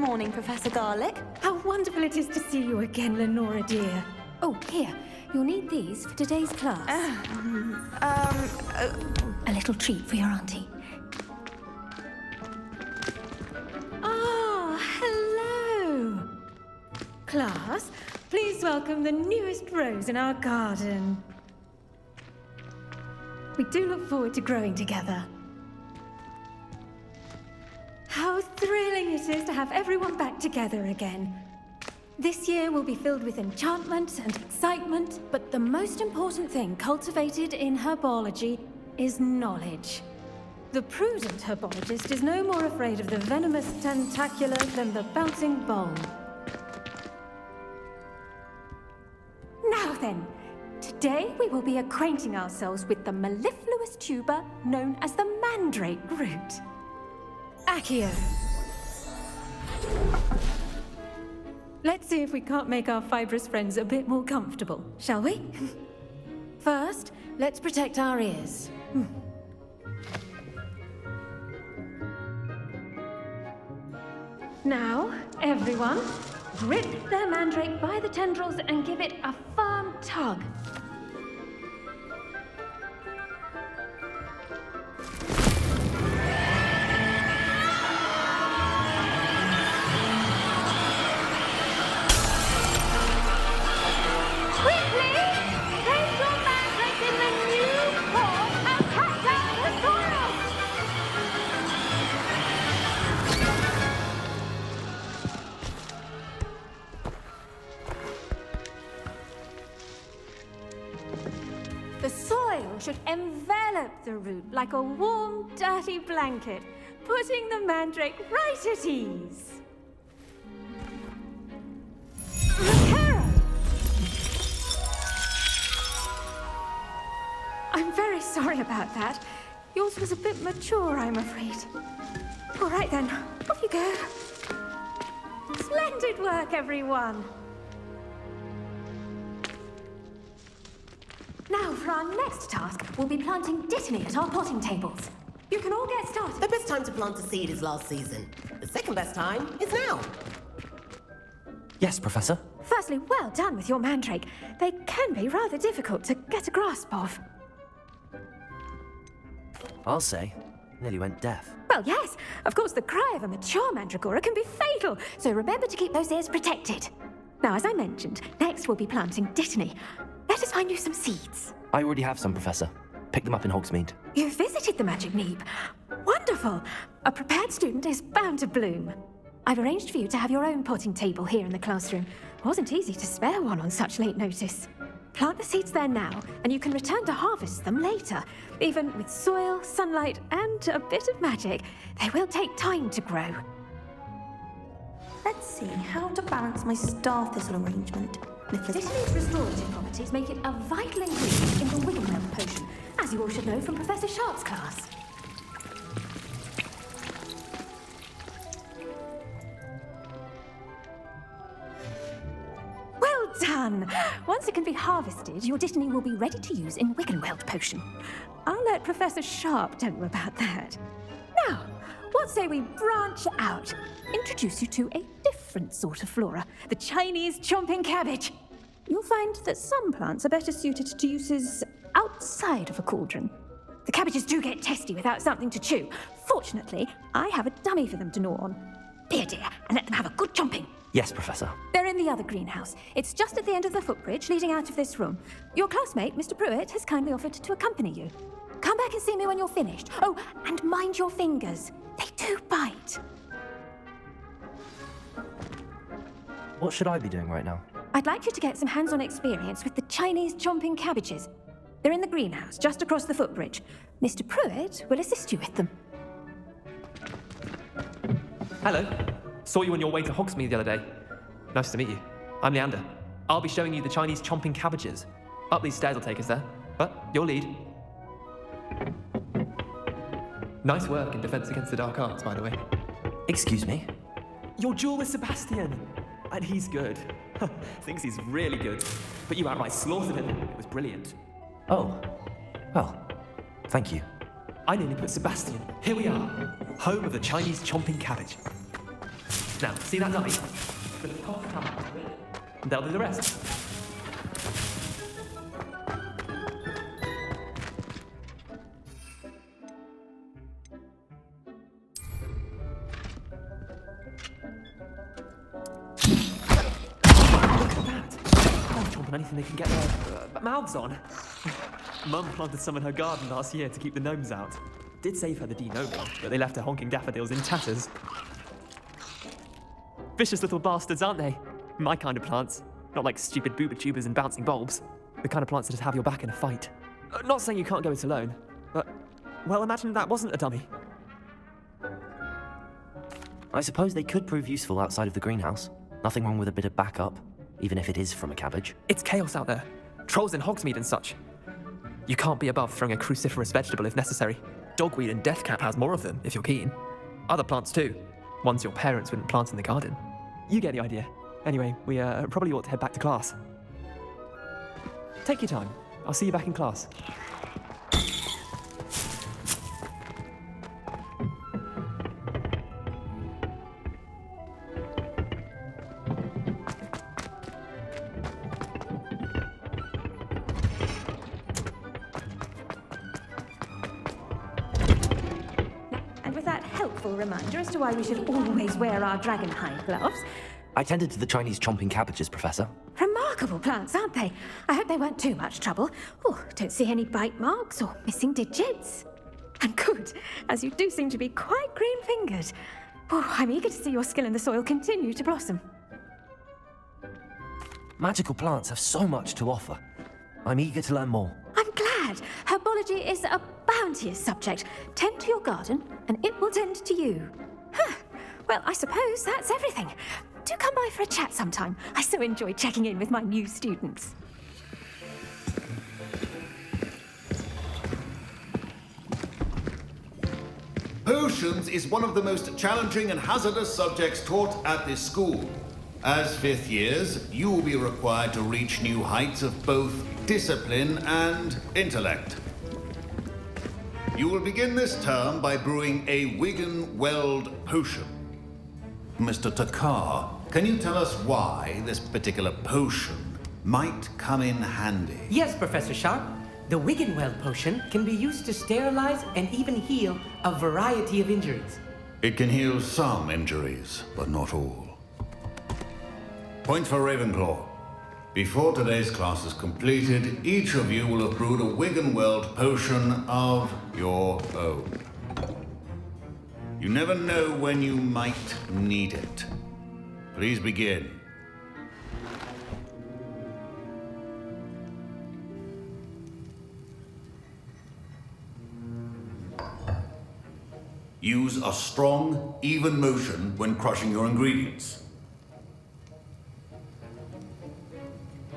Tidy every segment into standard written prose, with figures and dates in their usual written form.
morning, Professor Garlick. How wonderful it is to see you again, Lenora dear. Oh, here. You'll need these for today's class. A little treat for your auntie. Ah, hello. Class, please welcome the newest rose in our garden. We do look forward to growing together. How thrilling it is to have everyone back together again. This year will be filled with enchantment and excitement, but the most important thing cultivated in herbology is knowledge. The prudent herbologist is no more afraid of the venomous tentacula than the bouncing bulb. Now then, today we will be acquainting ourselves with the mellifluous tuber known as the mandrake root. Accio. Let's see if we can't make our fibrous friends a bit more comfortable, shall we? First, let's protect our ears. Now, everyone, grip their mandrake by the tendrils and give it a firm tug. The soil should envelop the root like a warm, dirty blanket, putting the mandrake right at ease. Kara! I'm very sorry about that. Yours was a bit mature, I'm afraid. All right then, off you go. Splendid work, everyone. Now, for our next task, we'll be planting dittany at our potting tables. You can all get started. The best time to plant a seed is last season. The second best time is now. Yes, Professor. Firstly, well done with your mandrake. They can be rather difficult to get a grasp of. I'll say. Nearly went deaf. Well, yes. Of course, the cry of a mature mandragora can be fatal, so remember to keep those ears protected. Now, as I mentioned, next we'll be planting dittany. Let us find you some seeds. I already have some, Professor. Picked them up in Hogsmeade. You visited the Magic Neep. Wonderful. A prepared student is bound to bloom. I've arranged for you to have your own potting table here in the classroom. Wasn't easy to spare one on such late notice. Plant the seeds there now, and you can return to harvest them later. Even with soil, sunlight, and a bit of magic, they will take time to grow. Let's see how to balance my star thistle arrangement. Dittany's restorative properties make it a vital ingredient in the Wiggenweld potion, as you all should know from Professor Sharp's class. Well done! Once it can be harvested, your dittany will be ready to use in Wiggenweld potion. I'll let Professor Sharp tell you about that. Now, what say we branch out? Introduce you to a different sort of flora, the Chinese chomping cabbage. You'll find that some plants are better suited to uses outside of a cauldron. The cabbages do get testy without something to chew. Fortunately, I have a dummy for them to gnaw on. Here, dear, and let them have a good chomping. Yes, Professor. They're in the other greenhouse. It's just at the end of the footbridge leading out of this room. Your classmate, Mr. Pruitt, has kindly offered to accompany you. Come back and see me when you're finished. Oh, and mind your fingers. They do bite. What should I be doing right now? I'd like you to get some hands-on experience with the Chinese chomping cabbages. They're in the greenhouse, just across the footbridge. Mr. Pruitt will assist you with them. Hello. Saw you on your way to Hogsmeade the other day. Nice to meet you. I'm Leander. I'll be showing you the Chinese chomping cabbages. Up these stairs will take us there, but you'll lead. Nice work in Defense Against the Dark Arts, by the way. Excuse me? Your duel with Sebastian. And he's good. Thinks he's really good. But you outright slaughtered him. It was brilliant. Oh. Well, thank you. I nearly put Sebastian. Here we are. Home of the Chinese chomping cabbage. Now, see that dummy? Just toss the cabbage into it, and they'll do the rest. On anything they can get their mouths on. Mum planted some in her garden last year to keep the gnomes out. Did save her the denobing, but they left her honking daffodils in tatters. Vicious little bastards, aren't they? My kind of plants. Not like stupid booba tubers and bouncing bulbs. The kind of plants that just have your back in a fight. Not saying you can't go it alone, but, well, imagine that wasn't a dummy. I suppose they could prove useful outside of the greenhouse. Nothing wrong with a bit of backup, even if it is from a cabbage. It's chaos out there. Trolls in Hogsmeade and such. You can't be above throwing a cruciferous vegetable if necessary. Dogweed and deathcap has more of them, if you're keen. Other plants too. Ones your parents wouldn't plant in the garden. You get the idea. Anyway, we probably ought to head back to class. Take your time. I'll see you back in class. And with that helpful reminder as to why we should always wear our dragonhide gloves. I tended to the Chinese chomping cabbages, Professor. Remarkable plants, aren't they? I hope they weren't too much trouble. Oh, don't see any bite marks or missing digits. And good, as you do seem to be quite green-fingered. Oh, I'm eager to see your skill in the soil continue to blossom. Magical plants have so much to offer. I'm eager to learn more. I'm glad. Herbology is a bounteous subject. Tend to your garden, and it will tend to you. Huh. Well, I suppose that's everything. Do come by for a chat sometime. I so enjoy checking in with my new students. Potions is one of the most challenging and hazardous subjects taught at this school. As fifth years, you will be required to reach new heights of both discipline and intellect. You will begin this term by brewing a Wigan-Weld potion. Mr. Takar, can you tell us why this particular potion might come in handy? Yes, Professor Sharp. The Wiggenweld potion can be used to sterilize and even heal a variety of injuries. It can heal some injuries, but not all. Point for Ravenclaw. Before today's class is completed, each of you will have brewed a Wiggenweld potion of your own. You never know when you might need it. Please begin. Use a strong, even motion when crushing your ingredients.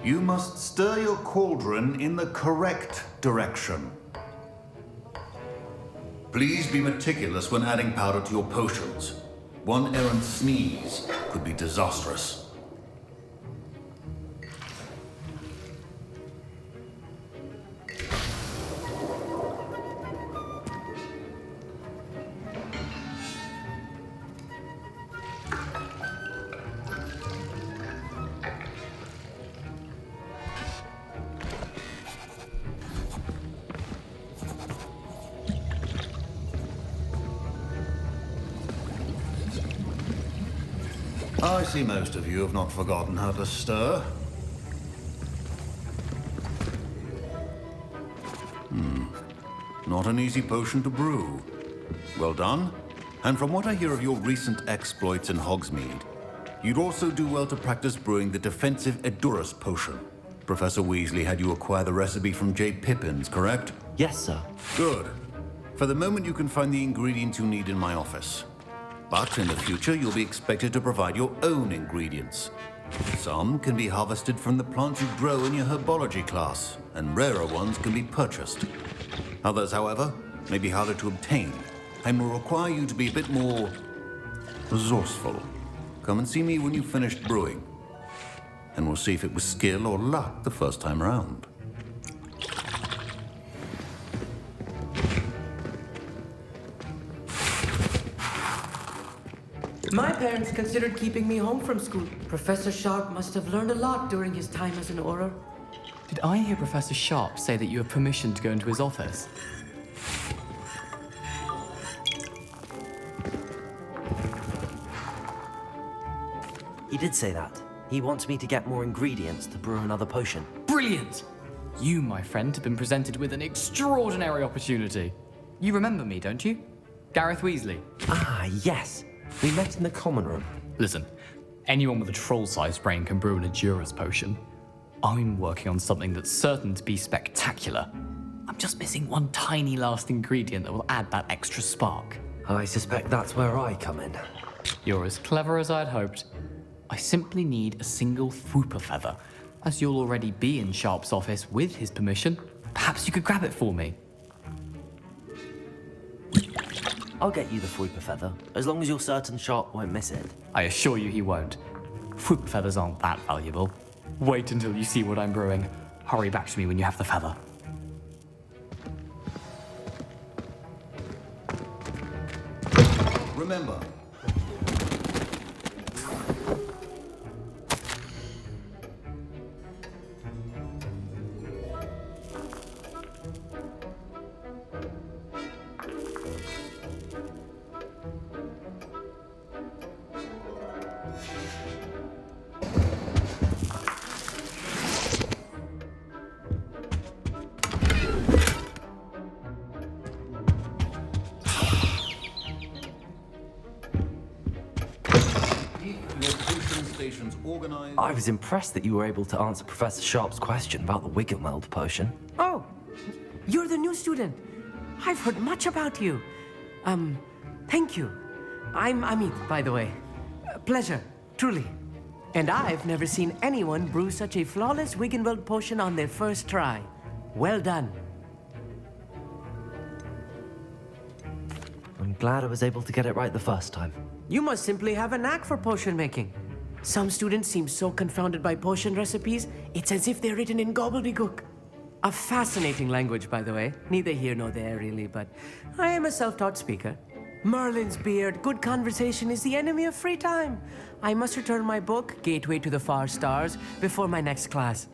You must stir your cauldron in the correct direction. Please be meticulous when adding powder to your potions. One errant sneeze could be disastrous. I see most of you have not forgotten how to stir. Not an easy potion to brew. Well done. And from what I hear of your recent exploits in Hogsmeade, you'd also do well to practice brewing the defensive Edurus potion. Professor Weasley had you acquire the recipe from J. Pippins, correct? Yes, sir. Good. For the moment, you can find the ingredients you need in my office. But in the future, you'll be expected to provide your own ingredients. Some can be harvested from the plants you grow in your herbology class, and rarer ones can be purchased. Others, however, may be harder to obtain, and will require you to be a bit more resourceful. Come and see me when you've finished brewing, and we'll see if it was skill or luck the first time around. My parents considered keeping me home from school. Professor Sharp must have learned a lot during his time as an Auror. Did I hear Professor Sharp say that you have permission to go into his office? He did say that. He wants me to get more ingredients to brew another potion. Brilliant! You, my friend, have been presented with an extraordinary opportunity. You remember me, don't you? Gareth Weasley. Ah, yes. We met in the common room. Listen, anyone with a troll-sized brain can brew an Adurus potion. I'm working on something that's certain to be spectacular. I'm just missing one tiny last ingredient that will add that extra spark. I suspect that's where I come in. You're as clever as I'd hoped. I simply need a single Fwooper feather. As you'll already be in Sharp's office with his permission, perhaps you could grab it for me. I'll get you the Fwooper feather, as long as you're certain Sharp won't miss it. I assure you he won't. Fwooper feathers aren't that valuable. Wait until you see what I'm brewing. Hurry back to me when you have the feather. Remember, organized. I was impressed that you were able to answer Professor Sharp's question about the Wiggenweld potion. Oh, you're the new student. I've heard much about you. Thank you. I'm Amit, by the way. Pleasure, truly. And I've never seen anyone brew such a flawless Wiggenweld potion on their first try. Well done. I'm glad I was able to get it right the first time. You must simply have a knack for potion making. Some students seem so confounded by potion recipes, it's as if they're written in gobbledygook. A fascinating language, by the way. Neither here nor there, really, but I am a self-taught speaker. Merlin's beard, good conversation is the enemy of free time. I must return my book, Gateway to the Far Stars, before my next class.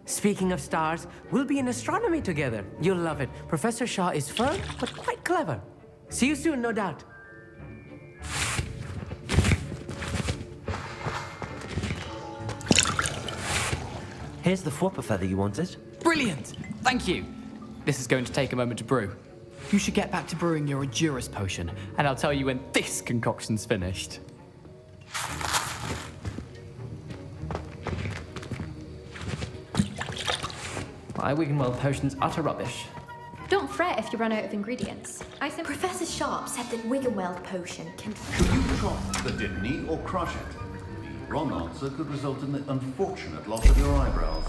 Speaking of stars, we'll be in astronomy together. You'll love it. Professor Shaw is firm, but quite clever. See you soon, no doubt. Here's the Fwooper feather you wanted. Brilliant! Thank you! This is going to take a moment to brew. You should get back to brewing your Adurus potion, and I'll tell you when this concoction's finished. My Wiggenweld potion's utter rubbish. Don't fret if you run out of ingredients. Professor Sharp said that Wiggenweld potion can... Should you trot the Dittany or crush it? The wrong answer could result in the unfortunate loss of your eyebrows.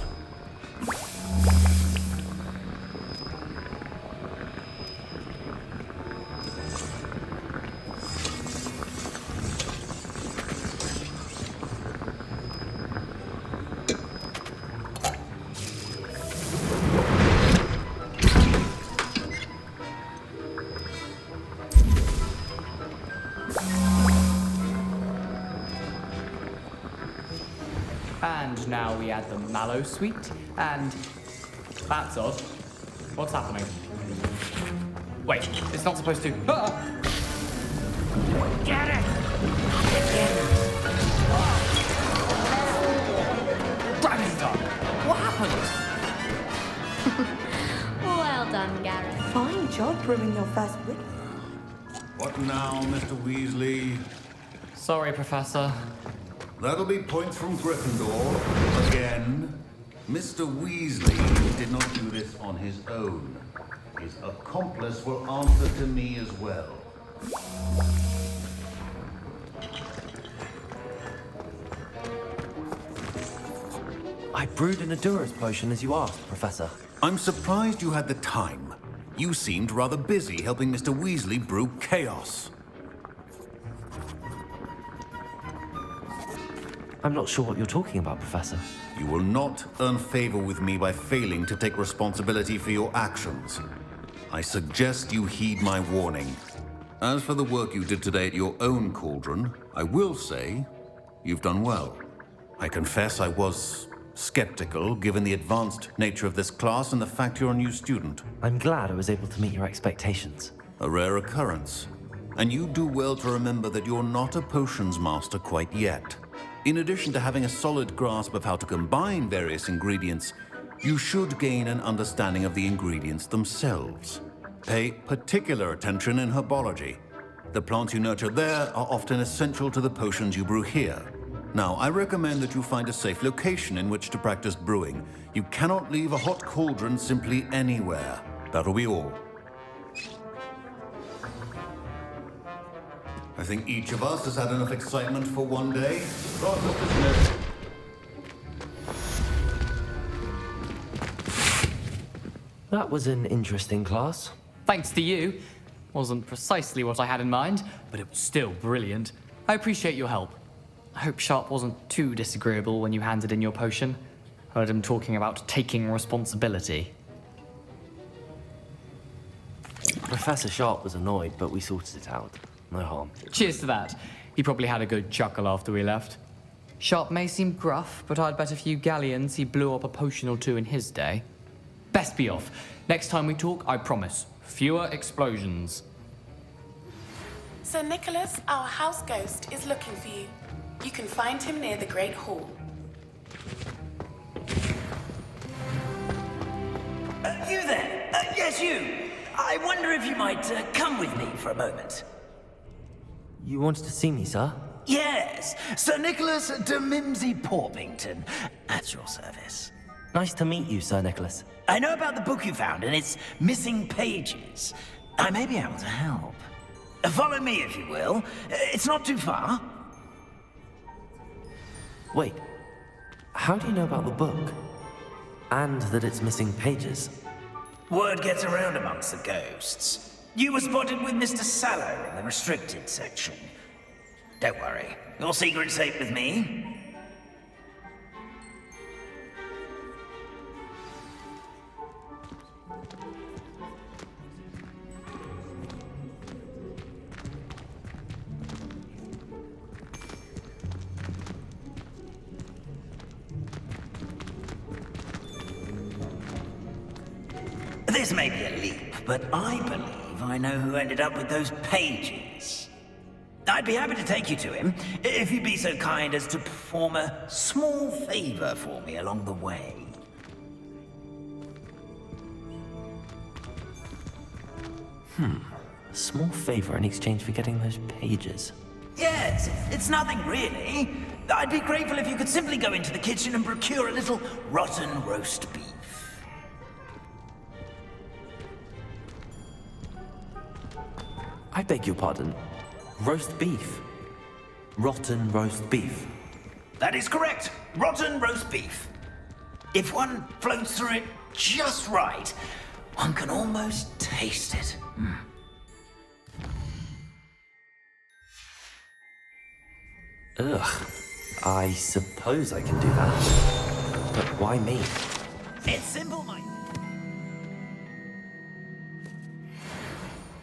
And now we add the mallow sweet, and that's odd. What's happening? Wait, it's not supposed to. Ah! Get it! Dragon's what happened? Well done, Gareth. Fine job brewing your first wig. What now, Mr. Weasley? Sorry, Professor. That'll be points from Gryffindor. Again. Mr. Weasley did not do this on his own. His accomplice will answer to me as well. I brewed an Adurus potion as you asked, Professor. I'm surprised you had the time. You seemed rather busy helping Mr. Weasley brew chaos. I'm not sure what you're talking about, Professor. You will not earn favor with me by failing to take responsibility for your actions. I suggest you heed my warning. As for the work you did today at your own cauldron, I will say you've done well. I confess I was skeptical, given the advanced nature of this class and the fact you're a new student. I'm glad I was able to meet your expectations. A rare occurrence. And you do well to remember that you're not a potions master quite yet. In addition to having a solid grasp of how to combine various ingredients, you should gain an understanding of the ingredients themselves. Pay particular attention in herbology. The plants you nurture there are often essential to the potions you brew here. Now, I recommend that you find a safe location in which to practice brewing. You cannot leave a hot cauldron simply anywhere. That'll be all. I think each of us has had enough excitement for one day. Class is dismissed. That was an interesting class. Thanks to you. Wasn't precisely what I had in mind, but it was still brilliant. I appreciate your help. I hope Sharp wasn't too disagreeable when you handed in your potion. Heard him talking about taking responsibility. Professor Sharp was annoyed, but we sorted it out. No harm. Cheers to that. He probably had a good chuckle after we left. Sharp may seem gruff, but I'd bet a few galleons he blew up a potion or two in his day. Best be off. Next time we talk, I promise, fewer explosions. Sir Nicholas, our house ghost, is looking for you. You can find him near the Great Hall. You there? Yes, you. I wonder if you might come with me for a moment. You wanted to see me, sir? Yes, Sir Nicholas de Mimsy Porpington, at your service. Nice to meet you, Sir Nicholas. I know about the book you found and its missing pages. I may be able to help. Follow me, if you will. It's not too far. Wait, how do you know about the book? And that it's missing pages? Word gets around amongst the ghosts. You were spotted with Mr. Sallow in the restricted section. Don't worry, your secret's safe with me. This may be a leap, but I believe I know who ended up with those pages. I'd be happy to take you to him, if you'd be so kind as to perform a small favor for me along the way. A small favor in exchange for getting those pages. Yes, it's nothing really. I'd be grateful if you could simply go into the kitchen and procure a little rotten roast beef. I beg your pardon. Roast beef. Rotten roast beef. That is correct. Rotten roast beef. If one floats through it just right, one can almost taste it. Ugh. I suppose I can do that. But why me? It's simple,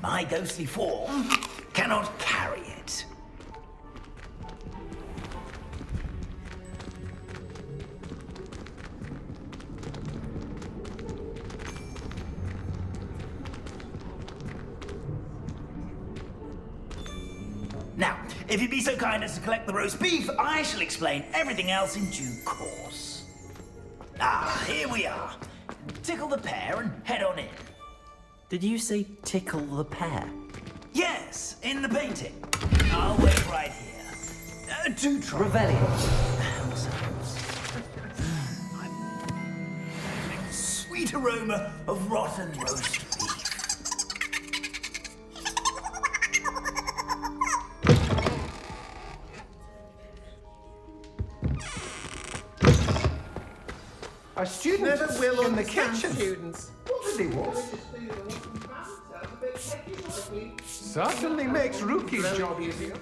my ghostly form cannot carry it. Now, if you'd be so kind as to collect the roast beef, I shall explain everything else in due course. Ah, here we are. Tickle the pear and head on in. Did you say tickle the pear? Yes, in the painting. I'll wait right here. Do try. Sweet aroma of rotten roast beef. Our students never will in the kitchen. Students. What do they want? Certainly makes Rookie's job easier.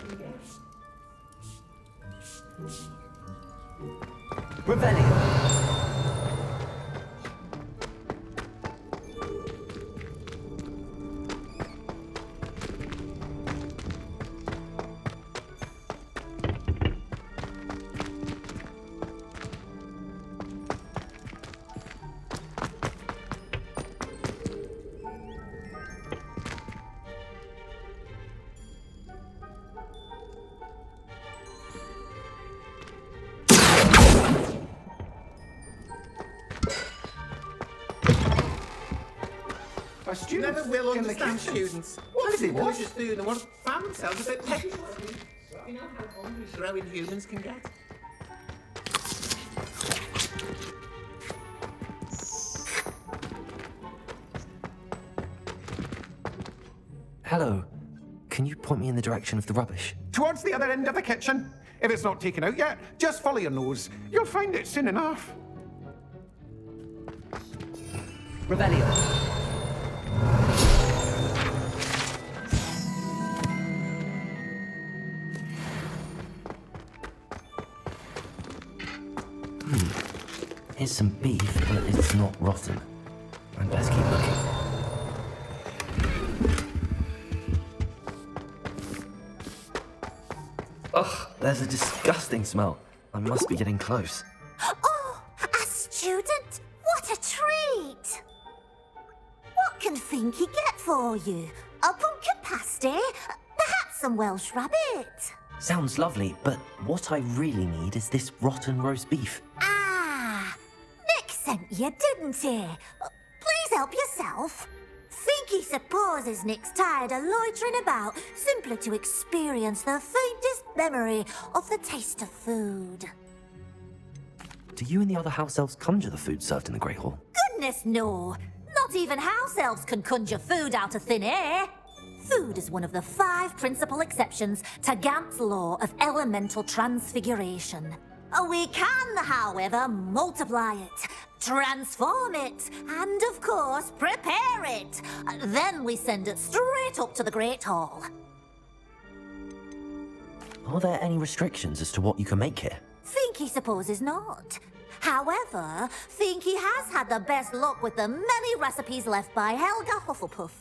A student Never will in the understand kitchen. students. What What is it, what? delicious food and want to find themselves a bit petty. You know how hungry growing humans can get? Hello. Can you point me in the direction of the rubbish? Towards the other end of the kitchen. If it's not taken out yet, just follow your nose. You'll find it soon enough. Revelio. Here's some beef, but it's not rotten. I'd best keep looking. Ugh, there's a disgusting smell. I must be getting close. Oh, a student? What a treat! What can Finky get for you? A pumpkin pasty? Perhaps some Welsh rabbit? Sounds lovely, but what I really need is this rotten roast beef. Ah, Nick sent you, didn't he? Please help yourself. Finky supposes Nick's tired of loitering about simply to experience the faintest memory of the taste of food. Do you and the other house elves conjure the food served in the Great Hall? Goodness no! Not even house elves can conjure food out of thin air. Food is one of the 5 principal exceptions to Gant's law of elemental transfiguration. We can, however, multiply it, transform it, and of course, prepare it. Then we send it straight up to the Great Hall. Are there any restrictions as to what you can make here? Finky supposes not. However, Finky has had the best luck with the many recipes left by Helga Hufflepuff.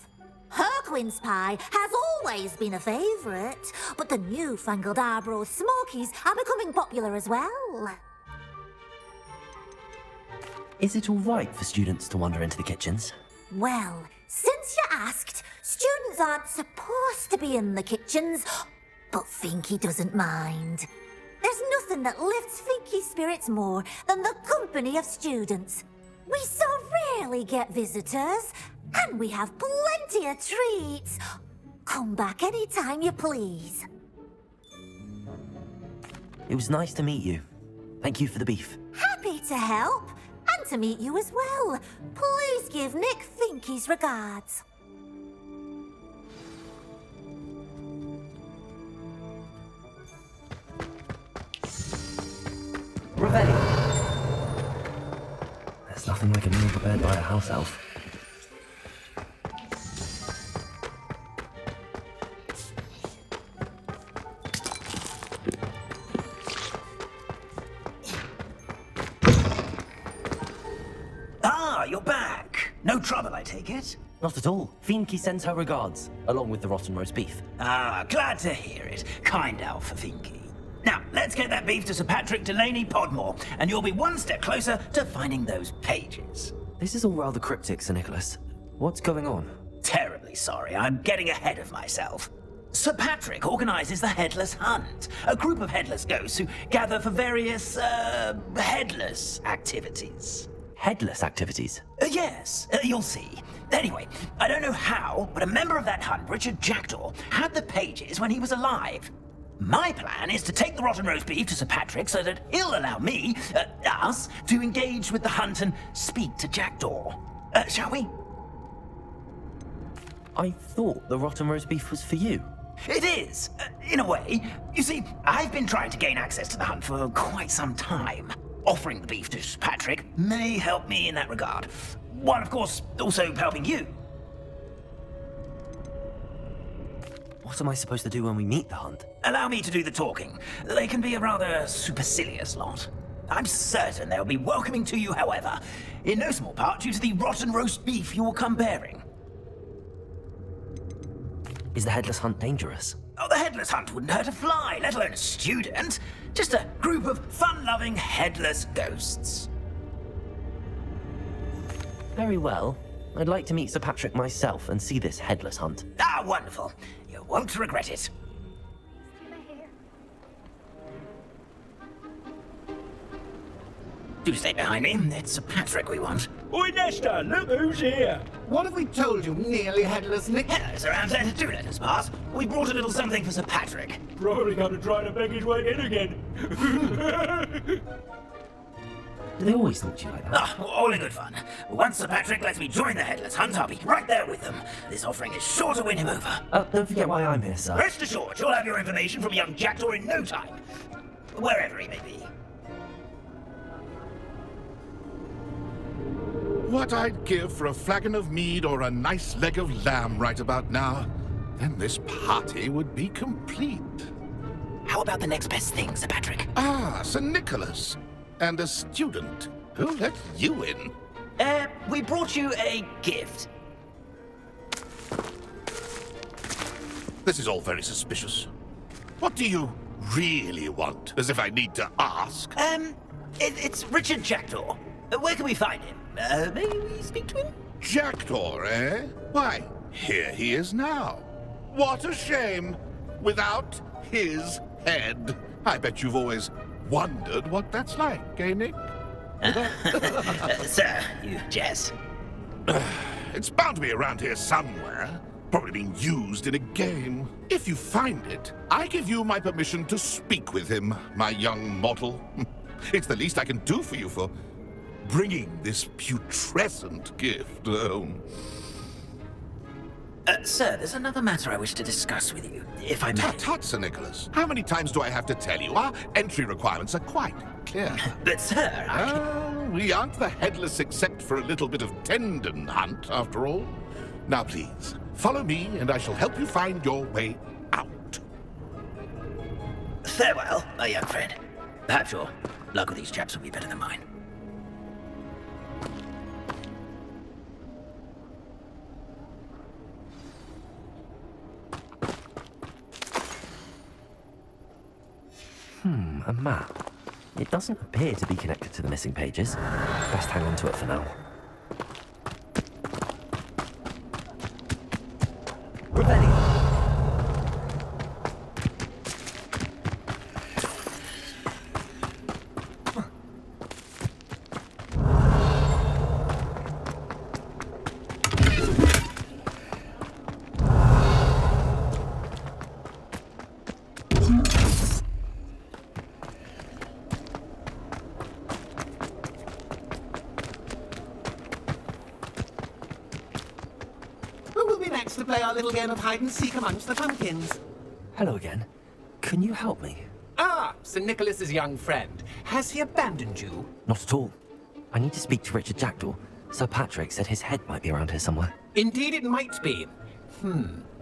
Her quince pie has always been a favourite, but the newfangled Arbroath Smokies are becoming popular as well. Is it all right for students to wander into the kitchens? Well, since you asked, students aren't supposed to be in the kitchens, but Finky doesn't mind. There's nothing that lifts Finky's spirits more than the company of students. We so rarely get visitors, and we have plenty of treats. Come back anytime you please. It was nice to meet you. Thank you for the beef. Happy to help, and to meet you as well. Please give Nick Finky's regards. Revelio. There's nothing like a meal prepared by a house elf. Ah, you're back. No trouble, I take it? Not at all. Finky sends her regards, along with the rotten roast beef. Ah, glad to hear it. Kind elf for Finky. Now, let's get that beef to Sir Patrick Delaney Podmore, and you'll be one step closer to finding those pages. This is all rather cryptic, Sir Nicholas. What's going on? Terribly sorry, I'm getting ahead of myself. Sir Patrick organizes the Headless Hunt, a group of headless ghosts who gather for various, headless activities. Headless activities? Yes, you'll see. Anyway, I don't know how, but a member of that hunt, Richard Jackdaw, had the pages when he was alive. My plan is to take the rotten roast beef to Sir Patrick so that he'll allow me, us, to engage with the hunt and speak to Jackdaw. Shall we? I thought the rotten roast beef was for you. It is, in a way. You see, I've been trying to gain access to the hunt for quite some time. Offering the beef to Sir Patrick may help me in that regard. While, of course, also helping you. What am I supposed to do when we meet the hunt? Allow me to do the talking. They can be a rather supercilious lot. I'm certain they'll be welcoming to you, however, in no small part due to the rotten roast beef you'll come bearing. Is the headless hunt dangerous? Oh, the headless hunt wouldn't hurt a fly, let alone a student. Just a group of fun-loving headless ghosts. Very well. I'd like to meet Sir Patrick myself and see this headless hunt. Ah, wonderful. You won't regret it. Do stay behind me. It's Sir Patrick we want. Oi, Nesta, look who's here. What have we told you, nearly headless Nick? Hello, Sir Ramsay. Do let us pass. We brought a little something for Sir Patrick. Probably going to try to beg his way in again. Do they always talk to you like that? Ah, all in good fun. Once Sir Patrick lets me join the Headless Hunt, I'll be right there with them. This offering is sure to win him over. Don't forget why I'm here, sir. Rest assured, you'll have your information from young Jackdaw in no time. Wherever he may be. What I'd give for a flagon of mead or a nice leg of lamb right about now, then this party would be complete. How about the next best thing, Sir Patrick? Ah, Sir Nicholas. And a student. Who let you in? We brought you a gift. This is all very suspicious. What do you really want? As if I need to ask. It's Richard Jackdaw. Where can we find him? May we speak to him? Jackdaw, eh? Why, here he is now. What a shame. Without his head. I bet you've always wondered what that's like, eh, Nick? Sir, you jest. It's bound to be around here somewhere. Probably being used in a game. If you find it, I give you my permission to speak with him, my young mortal. It's the least I can do for you for bringing this putrescent gift home. Sir, there's another matter I wish to discuss with you, if I may. Tut, Sir Nicholas. How many times do I have to tell you? Our entry requirements are quite clear. But, sir, we aren't the Headless except for a little bit of tendon hunt, after all. Now, please, follow me, and I shall help you find your way out. Farewell, my young friend. Perhaps your luck with these chaps will be better than mine. A map. It doesn't appear to be connected to the missing pages. Best hang on to it for now. Ready. To play our little game of hide-and-seek amongst the pumpkins. Hello again. Can you help me? Ah, Sir Nicholas's young friend. Has he abandoned you? Not at all. I need to speak to Richard Jackdaw. Sir Patrick said his head might be around here somewhere. Indeed it might be.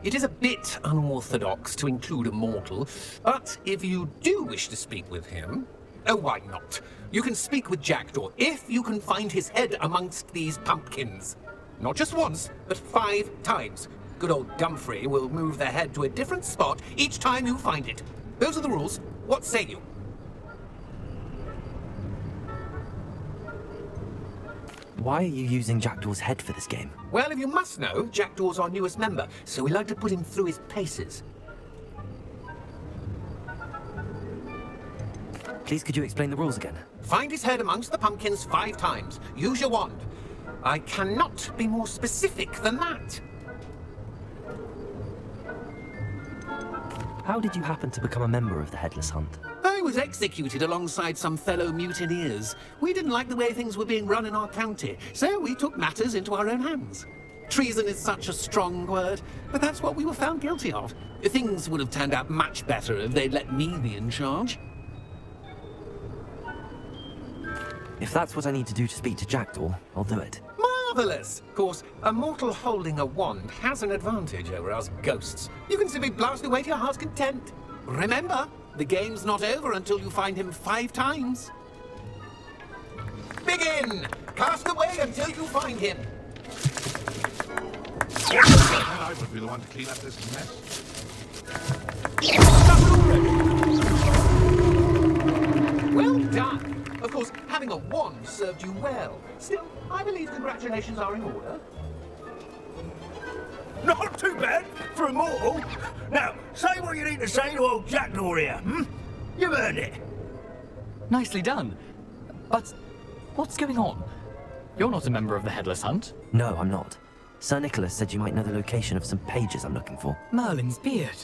It is a bit unorthodox to include a mortal, but if you do wish to speak with him, oh, why not? You can speak with Jackdaw if you can find his head amongst these pumpkins. Not just once, but 5 times. Good old Gumfrey will move the head to a different spot each time you find it. Those are the rules. What say you? Why are you using Jackdaw's head for this game? Well, if you must know, Jackdaw's our newest member, so we like to put him through his paces. Please, could you explain the rules again? Find his head amongst the pumpkins 5 times. Use your wand. I cannot be more specific than that. How did you happen to become a member of the Headless Hunt? I was executed alongside some fellow mutineers. We didn't like the way things were being run in our county, so we took matters into our own hands. Treason is such a strong word, but that's what we were found guilty of. Things would have turned out much better if they'd let me be in charge. If that's what I need to do to speak to Jackdaw, I'll do it. Marvelous! Of course, a mortal holding a wand has an advantage over us ghosts. You can simply blast away to your heart's content. Remember, the game's not over until you find him 5 times. Begin! Cast away until you find him. I would be the one to clean up this mess. Well done! Of course, having a wand served you well. Still, I believe congratulations are in order. Not too bad for a mortal. Now, say what you need to say to old Jackdaw here, You've earned it. Nicely done. But What's going on? You're not a member of the Headless Hunt. No, I'm not. Sir Nicholas said you might know the location of some pages I'm looking for. Merlin's beard.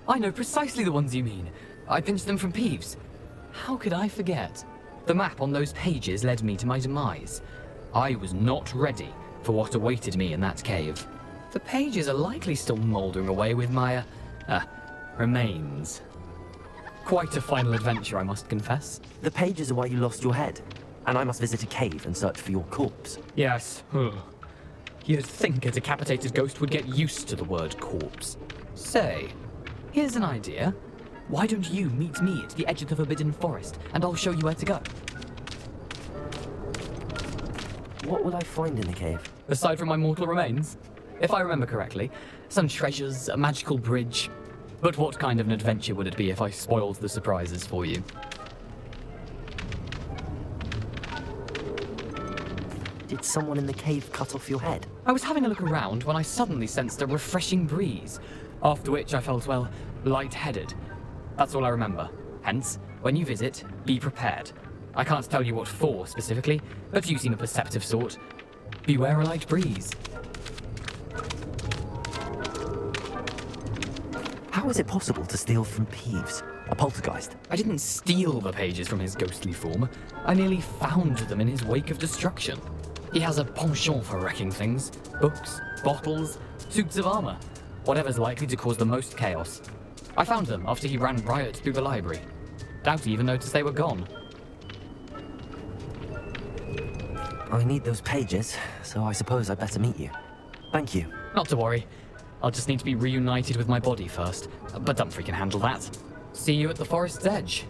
I know precisely the ones you mean. I pinched them from Peeves. How could I forget? The map on those pages led me to my demise. I was not ready for what awaited me in that cave. The pages are likely still mouldering away with my, remains. Quite a final adventure, I must confess. The pages are why you lost your head, and I must visit a cave and search for your corpse. Yes. You'd think a decapitated ghost would get used to the word corpse. Say, here's an idea. Why don't you meet me at the edge of the Forbidden Forest, and I'll show you where to go? What will I find in the cave? Aside from my mortal remains? If I remember correctly, some treasures, a magical bridge. But what kind of an adventure would it be if I spoiled the surprises for you? Did someone in the cave cut off your head? I was having a look around when I suddenly sensed a refreshing breeze, after which I felt, well, lightheaded. That's all I remember. Hence, when you visit, be prepared. I can't tell you what for specifically, but you seem a perceptive sort. Beware a light breeze. How is it possible to steal from Peeves, a poltergeist? I didn't steal the pages from his ghostly form. I merely found them in his wake of destruction. He has a penchant for wrecking things. Books, bottles, suits of armor. Whatever's likely to cause the most chaos. I found them after he ran riot through the library. Doubt he even noticed they were gone. I need those pages, so I suppose I'd better meet you. Thank you. Not to worry. I'll just need to be reunited with my body first. But Dumfries can handle that. See you at the forest's edge.